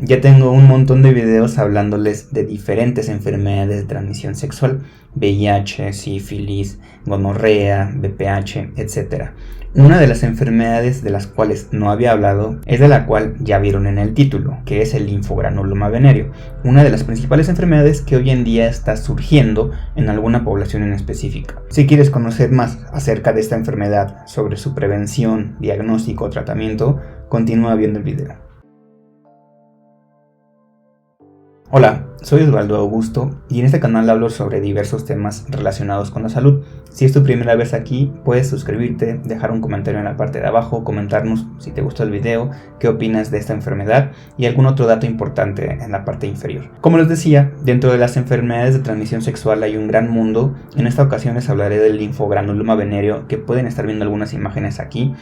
Ya tengo un montón de videos hablándoles de diferentes enfermedades de transmisión sexual, VIH, sífilis, gonorrea, VPH, etc. Una de las enfermedades de las cuales no había hablado es de la cual ya vieron en el título, que es el linfogranuloma venéreo, una de las principales enfermedades que hoy en día está surgiendo en alguna población en específica. Si quieres conocer más acerca de esta enfermedad, sobre su prevención, diagnóstico o tratamiento, continúa viendo el video. Hola, soy Osvaldo Augusto y en este canal hablo sobre diversos temas relacionados con la salud. Si es tu primera vez aquí, puedes suscribirte, dejar un comentario en la parte de abajo, comentarnos si te gustó el video, qué opinas de esta enfermedad y algún otro dato importante en la parte inferior. Como les decía, dentro de las enfermedades de transmisión sexual hay un gran mundo. En esta ocasión les hablaré del linfogranuloma venéreo, que pueden estar viendo algunas imágenes aquí.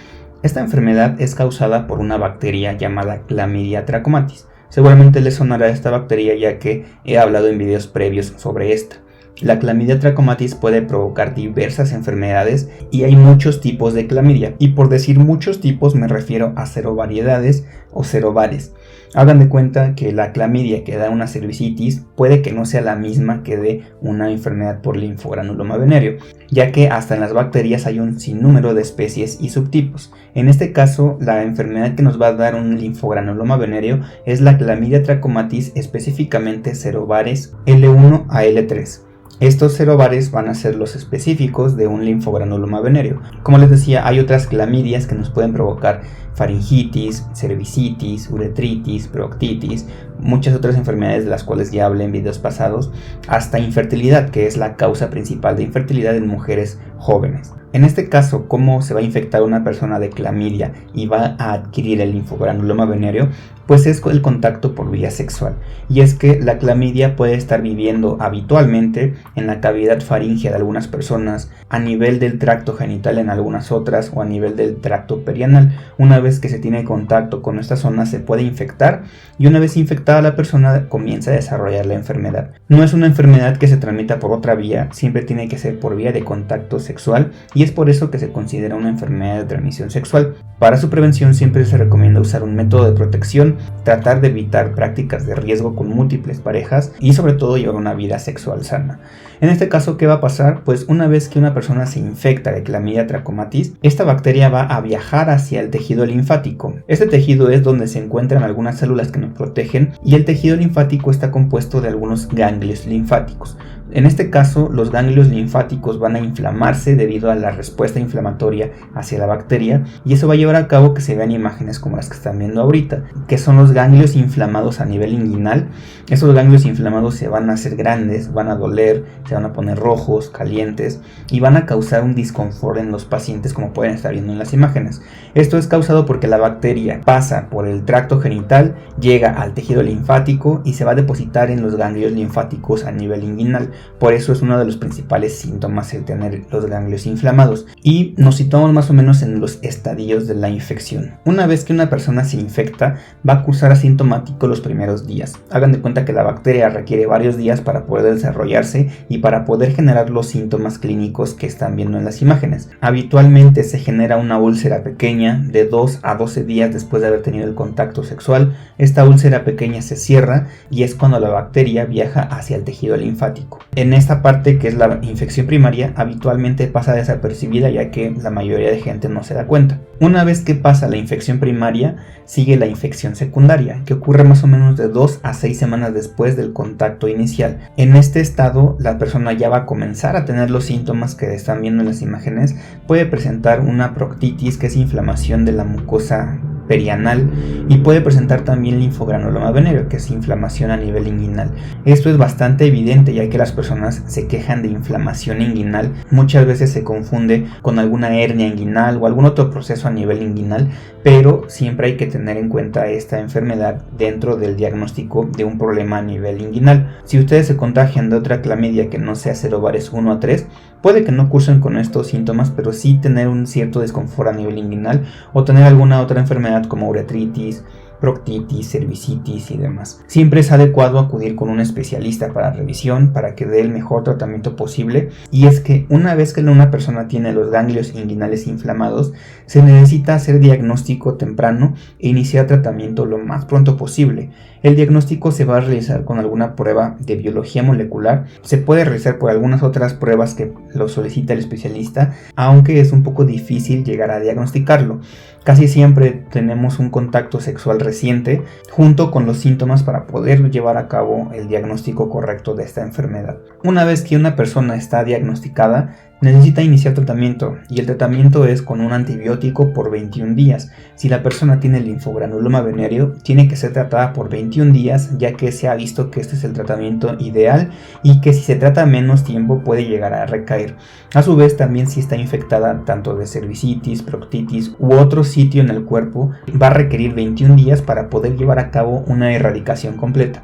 Esta enfermedad es causada por una bacteria llamada Chlamydia trachomatis. Seguramente les sonará esta bacteria ya que he hablado en videos previos sobre esta. La Chlamydia trachomatis puede provocar diversas enfermedades y hay muchos tipos de clamidia. Y por decir muchos tipos me refiero a serovariedades o serovares. Hagan de cuenta que la clamidia que da una cervicitis puede que no sea la misma que de una enfermedad por linfogranuloma venéreo, ya que hasta en las bacterias hay un sinnúmero de especies y subtipos. En este caso, la enfermedad que nos va a dar un linfogranuloma venéreo es la Chlamydia trachomatis, específicamente serovares L1 a L3. Estos serovares van a ser los específicos de un linfogranuloma venéreo. Como les decía, hay otras clamidias que nos pueden provocar faringitis, cervicitis, uretritis, proctitis, muchas otras enfermedades de las cuales ya hablé en videos pasados, hasta infertilidad, que es la causa principal de infertilidad en mujeres jóvenes. En este caso, ¿cómo se va a infectar una persona de clamidia y va a adquirir el linfogranuloma venéreo? Pues es el contacto por vía sexual. Y es que la clamidia puede estar viviendo habitualmente en la cavidad faríngea de algunas personas, a nivel del tracto genital en algunas otras o a nivel del tracto perianal. Una vez que se tiene contacto con esta zona se puede infectar y una vez infectada la persona comienza a desarrollar la enfermedad. No es una enfermedad que se transmita por otra vía, siempre tiene que ser por vía de contacto sexual y es por eso que se considera una enfermedad de transmisión sexual. Para su prevención siempre se recomienda usar un método de protección, tratar de evitar prácticas de riesgo con múltiples parejas y sobre todo llevar una vida sexual sana. En este caso, ¿qué va a pasar? Pues una vez que una persona se infecta de Chlamydia trachomatis, esta bacteria va a viajar hacia el tejido linfático. Este tejido es donde se encuentran algunas células que nos protegen y el tejido linfático está compuesto de algunos ganglios linfáticos. En este caso, los ganglios linfáticos van a inflamarse debido a la respuesta inflamatoria hacia la bacteria y eso va a llevar a cabo que se vean imágenes como las que están viendo ahorita, que son los ganglios inflamados a nivel inguinal. Esos ganglios inflamados se van a hacer grandes, van a doler, se van a poner rojos, calientes y van a causar un disconfort en los pacientes, como pueden estar viendo en las imágenes. Esto es causado porque la bacteria pasa por el tracto genital, llega al tejido linfático y se va a depositar en los ganglios linfáticos a nivel inguinal. Por eso es uno de los principales síntomas el tener los ganglios inflamados y nos situamos más o menos en los estadios de la infección. Una vez que una persona se infecta va a cursar asintomático los primeros días. Hagan de cuenta que la bacteria requiere varios días para poder desarrollarse y para poder generar los síntomas clínicos que están viendo en las imágenes. Habitualmente se genera una úlcera pequeña de 2 a 12 días después de haber tenido el contacto sexual. Esta úlcera pequeña se cierra y es cuando la bacteria viaja hacia el tejido linfático. En esta parte, que es la infección primaria, habitualmente pasa desapercibida ya que la mayoría de gente no se da cuenta. Una vez que pasa la infección primaria, sigue la infección secundaria, que ocurre más o menos de 2 a 6 semanas después del contacto inicial. En este estado, la persona ya va a comenzar a tener los síntomas que están viendo en las imágenes. Puede presentar una proctitis, que es inflamación de la mucosa perianal, y puede presentar también linfogranuloma venéreo, que es inflamación a nivel inguinal. Esto es bastante evidente ya que las personas se quejan de inflamación inguinal. Muchas veces se confunde con alguna hernia inguinal o algún otro proceso a nivel inguinal, pero siempre hay que tener en cuenta esta enfermedad dentro del diagnóstico de un problema a nivel inguinal. Si ustedes se contagian de otra clamidia que no sea serovares 1 a 3, puede que no cursen con estos síntomas, pero sí tener un cierto desconfort a nivel inguinal o tener alguna otra enfermedad como uretritis, proctitis, cervicitis y demás. Siempre es adecuado acudir con un especialista para revisión para que dé el mejor tratamiento posible, y es que una vez que una persona tiene los ganglios inguinales inflamados, se necesita hacer diagnóstico temprano e iniciar tratamiento lo más pronto posible. El diagnóstico se va a realizar con alguna prueba de biología molecular. Se puede realizar por algunas otras pruebas que lo solicita el especialista, aunque es un poco difícil llegar a diagnosticarlo. Casi siempre tenemos un contacto sexual reciente junto con los síntomas para poder llevar a cabo el diagnóstico correcto de esta enfermedad. Una vez que una persona está diagnosticada, necesita iniciar tratamiento, y el tratamiento es con un antibiótico por 21 días. Si la persona tiene linfogranuloma venéreo, tiene que ser tratada por 21 días, ya que se ha visto que este es el tratamiento ideal y que si se trata menos tiempo puede llegar a recaer. A su vez, también si está infectada tanto de cervicitis, proctitis u otro sitio en el cuerpo, va a requerir 21 días para poder llevar a cabo una erradicación completa.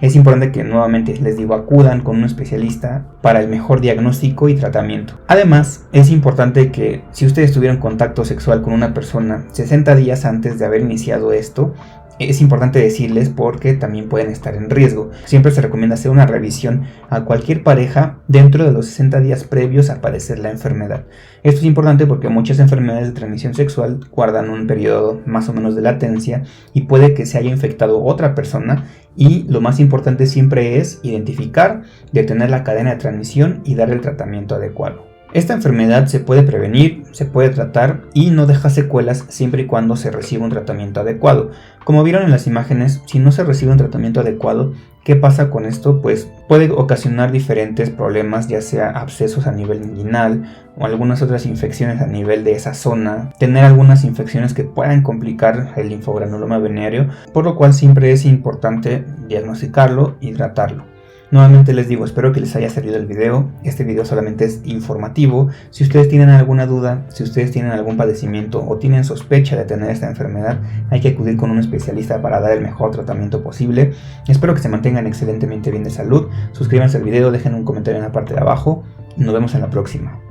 Es importante que nuevamente les digo, acudan con un especialista para el mejor diagnóstico y tratamiento. Además, es importante que si ustedes tuvieron contacto sexual con una persona 60 días antes de haber iniciado esto, es importante decirles porque también pueden estar en riesgo. Siempre se recomienda hacer una revisión a cualquier pareja dentro de los 60 días previos a padecer la enfermedad. Esto es importante porque muchas enfermedades de transmisión sexual guardan un periodo más o menos de latencia y puede que se haya infectado otra persona, y lo más importante siempre es identificar, detener la cadena de transmisión y dar el tratamiento adecuado. Esta enfermedad se puede prevenir, se puede tratar y no deja secuelas siempre y cuando se reciba un tratamiento adecuado. Como vieron en las imágenes, si no se recibe un tratamiento adecuado, ¿qué pasa con esto? Pues puede ocasionar diferentes problemas, ya sea abscesos a nivel inguinal o algunas otras infecciones a nivel de esa zona, tener algunas infecciones que puedan complicar el linfogranuloma venéreo, por lo cual siempre es importante diagnosticarlo y tratarlo. Nuevamente les digo, espero que les haya servido el video. Este video solamente es informativo. Si ustedes tienen alguna duda, si ustedes tienen algún padecimiento o tienen sospecha de tener esta enfermedad, hay que acudir con un especialista para dar el mejor tratamiento posible. Espero que se mantengan excelentemente bien de salud. Suscríbanse al video, dejen un comentario en la parte de abajo. Nos vemos en la próxima.